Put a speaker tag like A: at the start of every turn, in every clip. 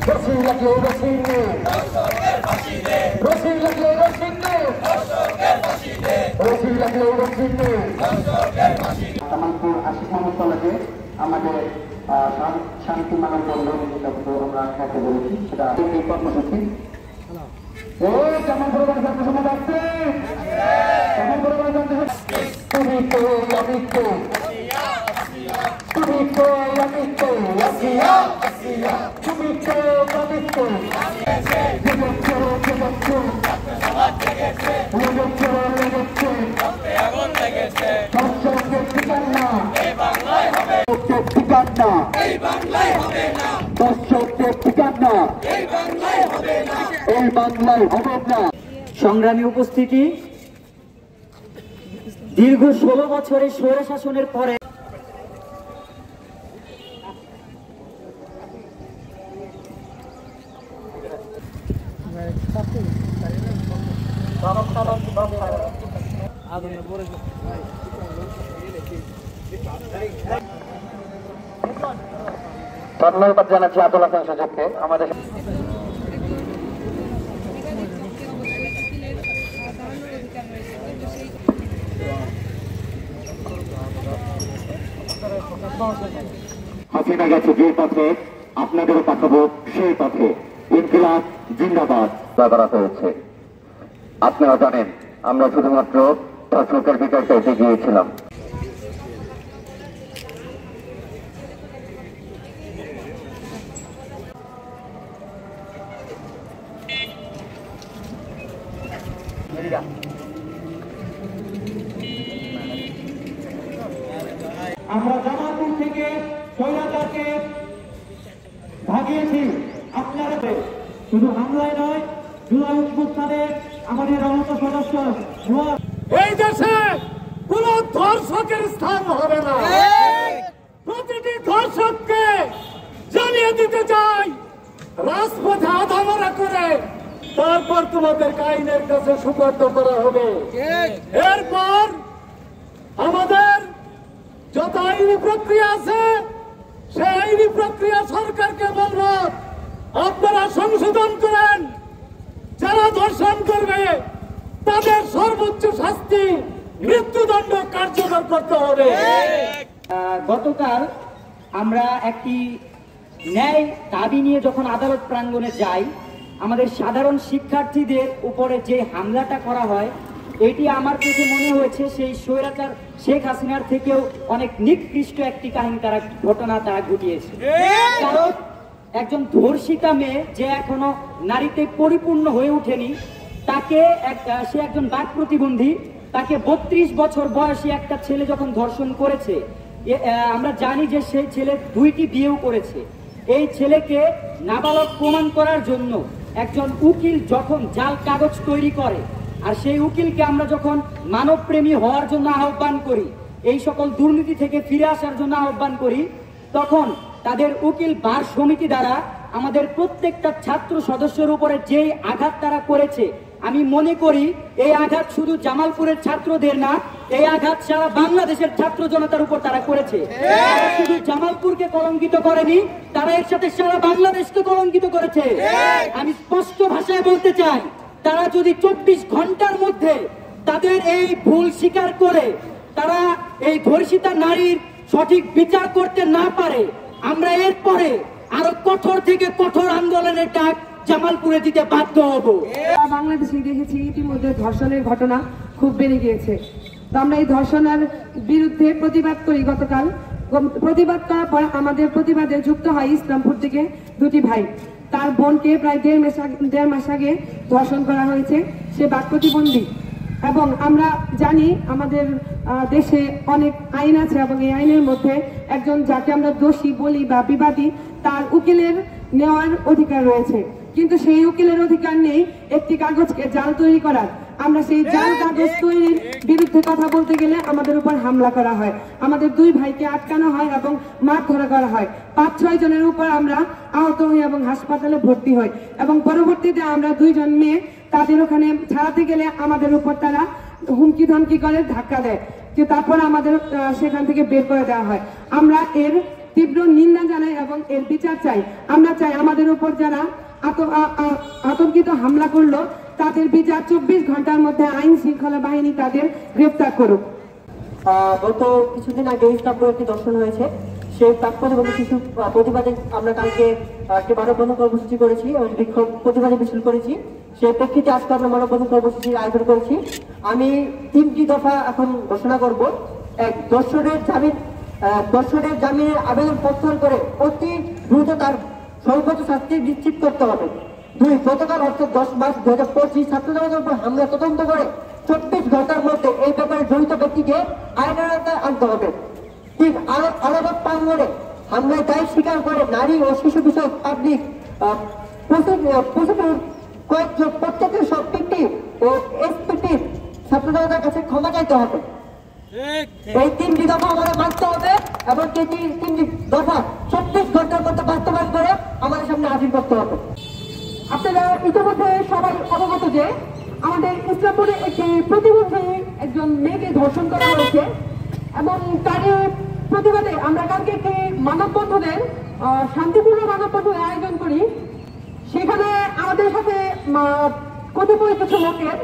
A: রশি লাগলে রশি নে, রশি লাগলে রশি নে, রশি লাগলে রশি নে।
B: কামালপুর আশিক মোহাম্মদ কলেজে আমাদের শান্তি মানব বন্ধন আমরা খেতে বলেছি, সেটা এই কর্মসূচি। ও জামালপুর ছাত্র সমাজ আসছে, জামালপুর তুমি তো আমি তো, তুমি তো আমি তো, তুমি তো আমি তো,
C: সংগ্রামী উপস্থিতি, দীর্ঘ 16 বছরের স্বৈর শাসনের পরে
B: ধন্যবাদ জানাচ্ছি আব্দুল হাসান সুজুককে। আমাদের হাসিনা গেছে যে পথে, আপনাদেরও পাঠাবো সেই পথে। ইনকিলাব জিন্দাবাদ ব্যবহার হয়েছে। আপনারা জানেন আমরা শুধুমাত্র দর্শকের বিচার চাইতে গিয়েছিলাম।
C: আমরা জামালপুর থেকে স্বৈরাচারকে ভাগিয়েছি। আপনারা শুধু হামলায় নয়, জুলাই অভ্যুত্থানে আমাদের অনেক সদস্য
A: এই দেশে কোন ধর্ষকের স্থান হবে না। প্রতিটি ধর্ষককে জানিয়ে দিতে চাই, রাজপথে আধামরা করে তারপর তোমাদের আইনের কাছে সুপর্দ করা হবে। এরপর আমাদের যত আইনি প্রক্রিয়া আছে, সেই আইনি প্রক্রিয়া সরকারকে বলবো আপনারা সংশোধন করেন। যারা ধর্ষণ করবে তাদের সর্বোচ্চ শাস্তি মৃত্যুদণ্ড কার্যকর করতে হবে।
C: গতকাল আমরা একটি ন্যায় দাবি নিয়ে যখন আদালত প্রাঙ্গণে যাই, আমাদের সাধারণ শিক্ষার্থীদের উপরে যে হামলাটা করা হয়, এটি আমার কাছে মনে হয়েছে সেই স্বৈরাচার শেখ হাসিনার থেকেও অনেক নিকৃষ্ট একটি কাহিনী তারা ঘটনা তারা ঘটিয়েছে। কারণ একজন ধর্ষিতা মেয়ে যে এখনো নারীতে পরিপূর্ণ হয়ে ওঠেনি, তাকে সে একজন বাক প্রতিবন্ধী, তাকে 32 বছর বয়সী একটা ছেলে যখন ধর্ষণ করেছে, আমরা জানি যে সেই ছেলে 2টি বিয়েও করেছে। এই ছেলেকে নাবালক প্রমাণ করার জন্য একজন উকিল যখন জাল কাগজ তৈরি করে, আর সেই উকিলকে আমরা যখন মানবপ্রেমী হওয়ার জন্য আহ্বান করি, এই সকল দুর্নীতি থেকে ফিরে আসার জন্য আহ্বান করি, তখন তাদের উকিল বার সমিতি দ্বারা আমাদের প্রত্যেকটা ছাত্র সদস্যের উপরে যেই আঘাত তারা করেছে, আমি মনে করি এই আঘাত শুধু জামালপুরের ছাত্রদের না, এই আঘাত সারা বাংলাদেশের ছাত্র জনতার উপর তারা করেছে। শুধু জামালপুরকে কলঙ্কিত করেনি, তারা এর সাথে সারা বাংলাদেশকে কলঙ্কিত করেছে। আমি স্পষ্ট ভাষায় বলতে চাই, তারা যদি 24 ঘন্টার মধ্যে তাদের এই ভুল স্বীকার করে তারা এই ধর্ষিতা নারীর সঠিক বিচার করতে না পারে, আমরা এরপরে আরো কঠোর থেকে কঠোর আন্দোলনের ডাক জামালপুরে দিতে বাধ্য হব।
D: বাংলাদেশে দেখেছি ইতিমধ্যে ধর্ষণের ঘটনা খুব বেড়ে গিয়েছে। তো আমরা এই ধর্ষণের বিরুদ্ধে প্রতিবাদ করি। গতকাল প্রতিবাদ করার পর আমাদের প্রতিবাদে যুক্ত হয় ইসলামপুর থেকে 2টি ভাই। তার বোনকে প্রায় 1.5 মাস আগে ধর্ষণ করা হয়েছে। সে বাক প্রতিবন্ধী এবং আমরা জানি আমাদের দেশে অনেক আইন আছে এবং এই আইনের মধ্যে একজন যাকে আমরা দোষী বলি বা বিবাদী, তার উকিলের নেওয়ার অধিকার রয়েছে, কিন্তু সেই উকিলের অধিকার নেই একটি কাগজকে জাল তৈরি করার। আমরা সেই জাল কাগজ তৈরির বিরুদ্ধে কথা বলতে গেলে আমাদের উপর হামলা করা হয়, আমাদের 2 ভাইকে আটকানো হয় এবং মারধর করা হয়। 5-6 জনের উপর আমরা আহত হই এবং হাসপাতালে ভর্তি হই এবং পরবর্তীতে আমরা 2 জন মেয়ে তাদের ওখানে ছাড়াতে গেলে আমাদের উপর তারা হুমকি ধমকি করে ধাক্কা দেয়, যে তারপর আমাদের সেখান থেকে বের করে দেওয়া হয়। আমরা এর তীব্র নিন্দা জানাই এবং এর বিচার চাই। আমরা চাই আমাদের উপর যারা আতঙ্কিত হামলা করলো তাদের বিচার 24 ঘন্টার মধ্যে আইন শৃঙ্খলা বাহিনী তাদের গ্রেফতার করুক।
E: গত কিছুদিন আগে ইসলামপুরে একটি দর্শন হয়েছে, সেই প্রাক-প্রতিবন্ধী শিশু প্রতিবাদে আমরা কালকে একটি মানববন্ধন কর্মসূচি করেছি এবং বিক্ষোভ প্রতিবাদী মিছিল করেছি। সেই প্রেক্ষিতে আজকে আমরা মানববন্ধন কর্মসূচির আয়োজন করেছি। আমি 3টি দফা এখন ঘোষণা করব। এক, দর্শনের জামিনের আবেদন প্রত্যাহার করে অতি দ্রুত তার সর্বোচ্চ শাস্তি নিশ্চিত করতে হবে। 2, গতকাল অর্থাৎ 10 মার্চ 2025 ছাত্র জনতার উপর হামলা তদন্ত করে 24 ঘন্টার মধ্যে এই ব্যাপারে জড়িত ব্যক্তিকে আইনের আওতায় আনতে হবে। 3, আদালত প্রাঙ্গণে হামলায় দায় স্বীকার করে নারী ও শিশু বিষয়ক পাবলিক প্রত্যেকের সব পিটি ও এসপিটি ছাত্র জনতার কাছে ক্ষমা চাইতে হবে। এই 3টি দফা আমাদের মানতে হবে এবং এই 3টি দফা 24 ঘন্টার মধ্যে বাস্তবায়ন করে আমাদের সামনে হাজির করতে হবে।
D: আপনারা ইতিমধ্যে সবাই অবগত যে আমাদের ইসলামপুরে একটি প্রতিবন্ধী একজন মেয়েকে ধর্ষণ করা হয়েছে এবং তার প্রতিবাদে আমরা কালকে একটি মানববন্ধনের শান্তিপূর্ণ মানববন্ধনের আয়োজন করি। সেখানে আমাদের সাথে কতিপয় কিছু লোকের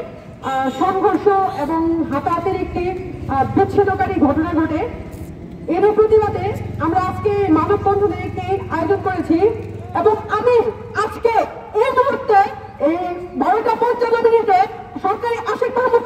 D: সংঘর্ষ এবং হাতাহাতির একটি বিচ্ছিন্নকারী ঘটনা ঘটে। এর প্রতিবাদে আমরা আজকে মানববন্ধনের একটি আয়োজন করেছি এবং আমি আজকে এই মুহূর্তে এই 12টা 55 মিনিটে সরকারি আশিক মাহমুদ